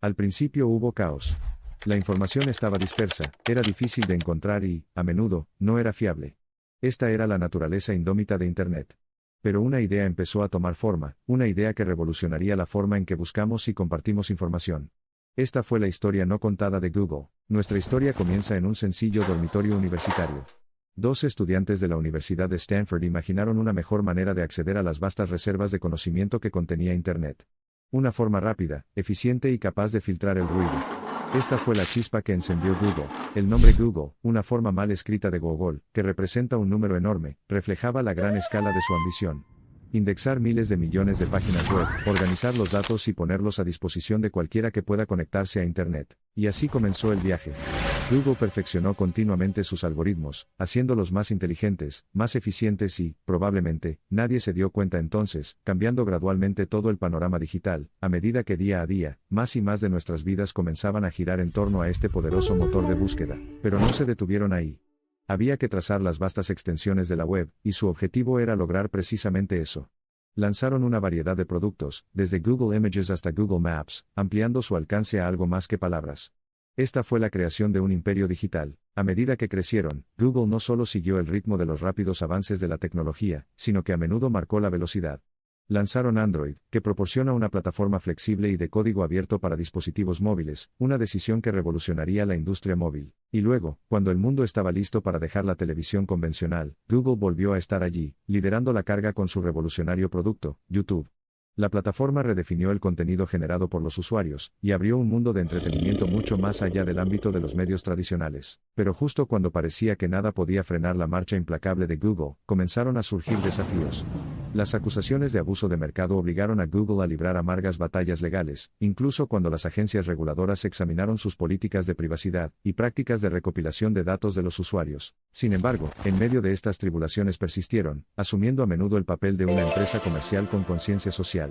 Al principio hubo caos. La información estaba dispersa, era difícil de encontrar y, a menudo, no era fiable. Esta era la naturaleza indómita de Internet. Pero una idea empezó a tomar forma, una idea que revolucionaría la forma en que buscamos y compartimos información. Esta fue la historia no contada de Google. Nuestra historia comienza en un sencillo dormitorio universitario. Dos estudiantes de la Universidad de Stanford imaginaron una mejor manera de acceder a las vastas reservas de conocimiento que contenía Internet. Una forma rápida, eficiente y capaz de filtrar el ruido. Esta fue la chispa que encendió Google. El nombre Google, una forma mal escrita de Gogol, que representa un número enorme, reflejaba la gran escala de su ambición. Indexar miles de millones de páginas web, organizar los datos y ponerlos a disposición de cualquiera que pueda conectarse a Internet. Y así comenzó el viaje. Google perfeccionó continuamente sus algoritmos, haciéndolos más inteligentes, más eficientes y, probablemente, nadie se dio cuenta entonces, cambiando gradualmente todo el panorama digital, a medida que día a día, más y más de nuestras vidas comenzaban a girar en torno a este poderoso motor de búsqueda. Pero no se detuvieron ahí. Había que trazar las vastas extensiones de la web, y su objetivo era lograr precisamente eso. Lanzaron una variedad de productos, desde Google Images hasta Google Maps, ampliando su alcance a algo más que palabras. Esta fue la creación de un imperio digital. A medida que crecieron, Google no solo siguió el ritmo de los rápidos avances de la tecnología, sino que a menudo marcó la velocidad. Lanzaron Android, que proporciona una plataforma flexible y de código abierto para dispositivos móviles, una decisión que revolucionaría la industria móvil. Y luego, cuando el mundo estaba listo para dejar la televisión convencional, Google volvió a estar allí, liderando la carga con su revolucionario producto, YouTube. La plataforma redefinió el contenido generado por los usuarios, y abrió un mundo de entretenimiento mucho más allá del ámbito de los medios tradicionales. Pero justo cuando parecía que nada podía frenar la marcha implacable de Google, comenzaron a surgir desafíos. Las acusaciones de abuso de mercado obligaron a Google a librar amargas batallas legales, incluso cuando las agencias reguladoras examinaron sus políticas de privacidad y prácticas de recopilación de datos de los usuarios. Sin embargo, en medio de estas tribulaciones persistieron, asumiendo a menudo el papel de una empresa comercial con conciencia social.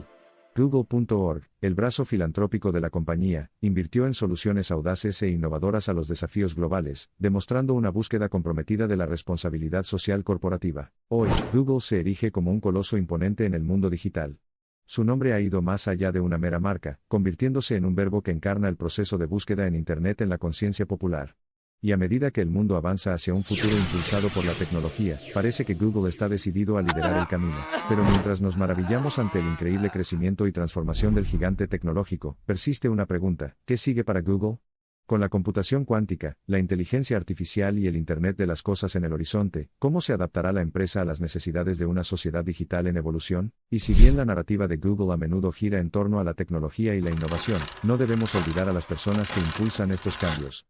Google.org, el brazo filantrópico de la compañía, invirtió en soluciones audaces e innovadoras a los desafíos globales, demostrando una búsqueda comprometida de la responsabilidad social corporativa. Hoy, Google se erige como un coloso imponente en el mundo digital. Su nombre ha ido más allá de una mera marca, convirtiéndose en un verbo que encarna el proceso de búsqueda en Internet en la conciencia popular. Y a medida que el mundo avanza hacia un futuro impulsado por la tecnología, parece que Google está decidido a liderar el camino. Pero mientras nos maravillamos ante el increíble crecimiento y transformación del gigante tecnológico, persiste una pregunta: ¿qué sigue para Google? Con la computación cuántica, la inteligencia artificial y el Internet de las cosas en el horizonte, ¿cómo se adaptará la empresa a las necesidades de una sociedad digital en evolución? Y si bien la narrativa de Google a menudo gira en torno a la tecnología y la innovación, no debemos olvidar a las personas que impulsan estos cambios.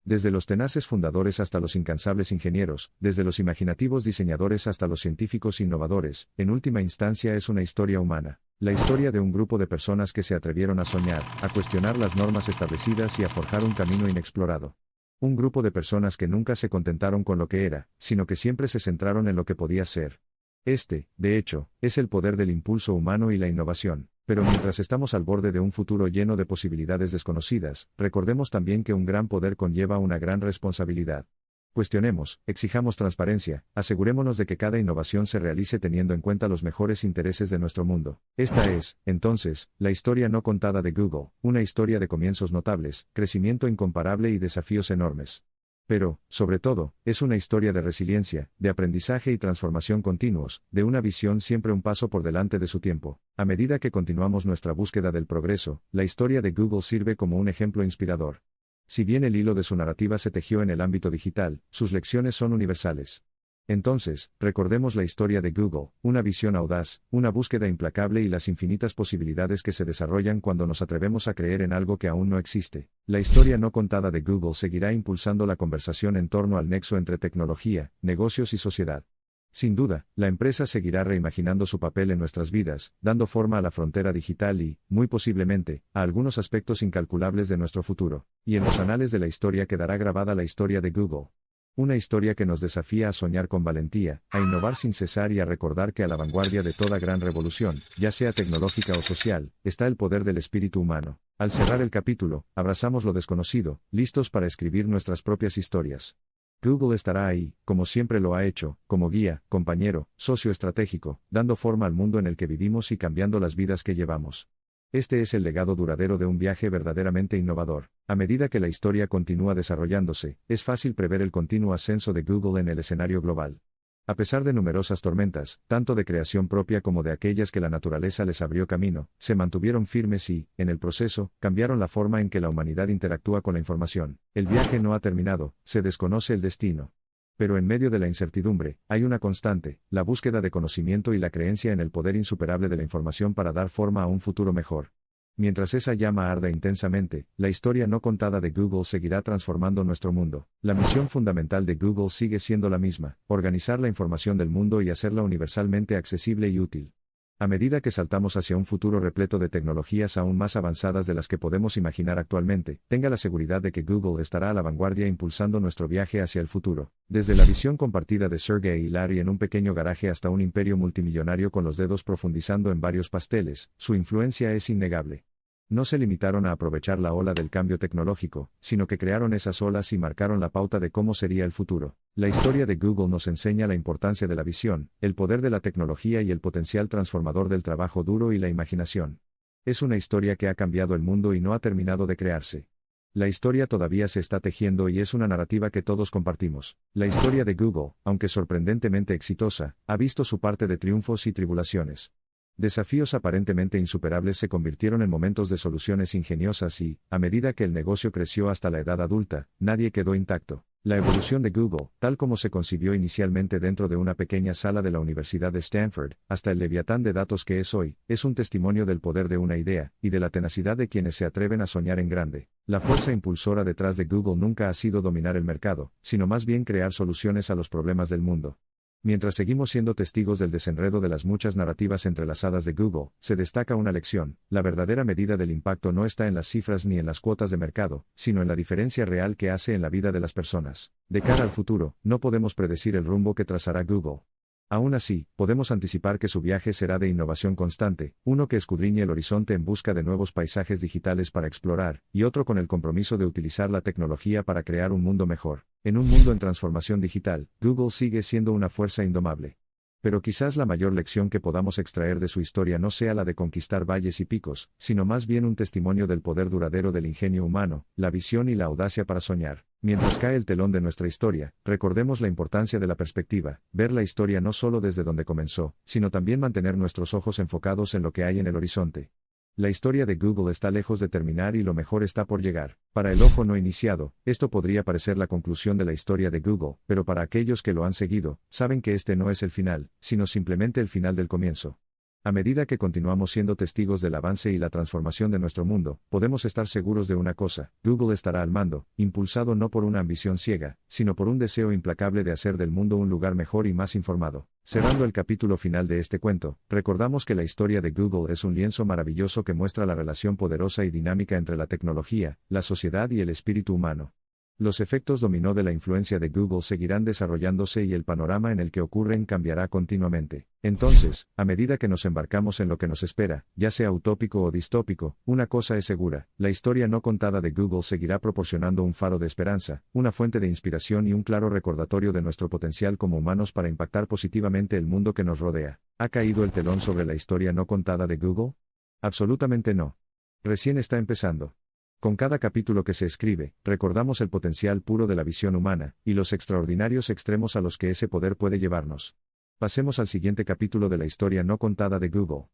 Desde los tenaces fundadores hasta los incansables ingenieros, desde los imaginativos diseñadores hasta los científicos innovadores, en última instancia es una historia humana. La historia de un grupo de personas que se atrevieron a soñar, a cuestionar las normas establecidas y a forjar un camino inexplorado. Un grupo de personas que nunca se contentaron con lo que era, sino que siempre se centraron en lo que podía ser. Este, de hecho, es el poder del impulso humano y la innovación. Pero mientras estamos al borde de un futuro lleno de posibilidades desconocidas, recordemos también que un gran poder conlleva una gran responsabilidad. Cuestionemos, exijamos transparencia, asegurémonos de que cada innovación se realice teniendo en cuenta los mejores intereses de nuestro mundo. Esta es, entonces, la historia no contada de Google, una historia de comienzos notables, crecimiento incomparable y desafíos enormes. Pero, sobre todo, es una historia de resiliencia, de aprendizaje y transformación continuos, de una visión siempre un paso por delante de su tiempo. A medida que continuamos nuestra búsqueda del progreso, la historia de Google sirve como un ejemplo inspirador. Si bien el hilo de su narrativa se tejió en el ámbito digital, sus lecciones son universales. Entonces, recordemos la historia de Google, una visión audaz, una búsqueda implacable y las infinitas posibilidades que se desarrollan cuando nos atrevemos a creer en algo que aún no existe. La historia no contada de Google seguirá impulsando la conversación en torno al nexo entre tecnología, negocios y sociedad. Sin duda, la empresa seguirá reimaginando su papel en nuestras vidas, dando forma a la frontera digital y, muy posiblemente, a algunos aspectos incalculables de nuestro futuro. Y en los anales de la historia quedará grabada la historia de Google. Una historia que nos desafía a soñar con valentía, a innovar sin cesar y a recordar que a la vanguardia de toda gran revolución, ya sea tecnológica o social, está el poder del espíritu humano. Al cerrar el capítulo, abrazamos lo desconocido, listos para escribir nuestras propias historias. Google estará ahí, como siempre lo ha hecho, como guía, compañero, socio estratégico, dando forma al mundo en el que vivimos y cambiando las vidas que llevamos. Este es el legado duradero de un viaje verdaderamente innovador. A medida que la historia continúa desarrollándose, es fácil prever el continuo ascenso de Google en el escenario global. A pesar de numerosas tormentas, tanto de creación propia como de aquellas que la naturaleza les abrió camino, se mantuvieron firmes y, en el proceso, cambiaron la forma en que la humanidad interactúa con la información. El viaje no ha terminado, se desconoce el destino. Pero en medio de la incertidumbre, hay una constante, la búsqueda de conocimiento y la creencia en el poder insuperable de la información para dar forma a un futuro mejor. Mientras esa llama arda intensamente, la historia no contada de Google seguirá transformando nuestro mundo. La misión fundamental de Google sigue siendo la misma: organizar la información del mundo y hacerla universalmente accesible y útil. A medida que saltamos hacia un futuro repleto de tecnologías aún más avanzadas de las que podemos imaginar actualmente, tenga la seguridad de que Google estará a la vanguardia impulsando nuestro viaje hacia el futuro. Desde la visión compartida de Sergey y Larry en un pequeño garaje hasta un imperio multimillonario con los dedos profundizando en varios pasteles, su influencia es innegable. No se limitaron a aprovechar la ola del cambio tecnológico, sino que crearon esas olas y marcaron la pauta de cómo sería el futuro. La historia de Google nos enseña la importancia de la visión, el poder de la tecnología y el potencial transformador del trabajo duro y la imaginación. Es una historia que ha cambiado el mundo y no ha terminado de crearse. La historia todavía se está tejiendo y es una narrativa que todos compartimos. La historia de Google, aunque sorprendentemente exitosa, ha visto su parte de triunfos y tribulaciones. Desafíos aparentemente insuperables se convirtieron en momentos de soluciones ingeniosas y, a medida que el negocio creció hasta la edad adulta, nadie quedó intacto. La evolución de Google, tal como se concibió inicialmente dentro de una pequeña sala de la Universidad de Stanford, hasta el leviatán de datos que es hoy, es un testimonio del poder de una idea, y de la tenacidad de quienes se atreven a soñar en grande. La fuerza impulsora detrás de Google nunca ha sido dominar el mercado, sino más bien crear soluciones a los problemas del mundo. Mientras seguimos siendo testigos del desenredo de las muchas narrativas entrelazadas de Google, se destaca una lección: la verdadera medida del impacto no está en las cifras ni en las cuotas de mercado, sino en la diferencia real que hace en la vida de las personas. De cara al futuro, no podemos predecir el rumbo que trazará Google. Aún así, podemos anticipar que su viaje será de innovación constante, uno que escudriñe el horizonte en busca de nuevos paisajes digitales para explorar, y otro con el compromiso de utilizar la tecnología para crear un mundo mejor. En un mundo en transformación digital, Google sigue siendo una fuerza indomable. Pero quizás la mayor lección que podamos extraer de su historia no sea la de conquistar valles y picos, sino más bien un testimonio del poder duradero del ingenio humano, la visión y la audacia para soñar. Mientras cae el telón de nuestra historia, recordemos la importancia de la perspectiva, ver la historia no solo desde donde comenzó, sino también mantener nuestros ojos enfocados en lo que hay en el horizonte. La historia de Google está lejos de terminar y lo mejor está por llegar. Para el ojo no iniciado, esto podría parecer la conclusión de la historia de Google, pero para aquellos que lo han seguido, saben que este no es el final, sino simplemente el final del comienzo. A medida que continuamos siendo testigos del avance y la transformación de nuestro mundo, podemos estar seguros de una cosa: Google estará al mando, impulsado no por una ambición ciega, sino por un deseo implacable de hacer del mundo un lugar mejor y más informado. Cerrando el capítulo final de este cuento, recordamos que la historia de Google es un lienzo maravilloso que muestra la relación poderosa y dinámica entre la tecnología, la sociedad y el espíritu humano. Los efectos dominó de la influencia de Google seguirán desarrollándose y el panorama en el que ocurren cambiará continuamente. Entonces, a medida que nos embarcamos en lo que nos espera, ya sea utópico o distópico, una cosa es segura: la historia no contada de Google seguirá proporcionando un faro de esperanza, una fuente de inspiración y un claro recordatorio de nuestro potencial como humanos para impactar positivamente el mundo que nos rodea. ¿Ha caído el telón sobre la historia no contada de Google? Absolutamente no. Recién está empezando. Con cada capítulo que se escribe, recordamos el potencial puro de la visión humana, y los extraordinarios extremos a los que ese poder puede llevarnos. Pasemos al siguiente capítulo de la historia no contada de Google.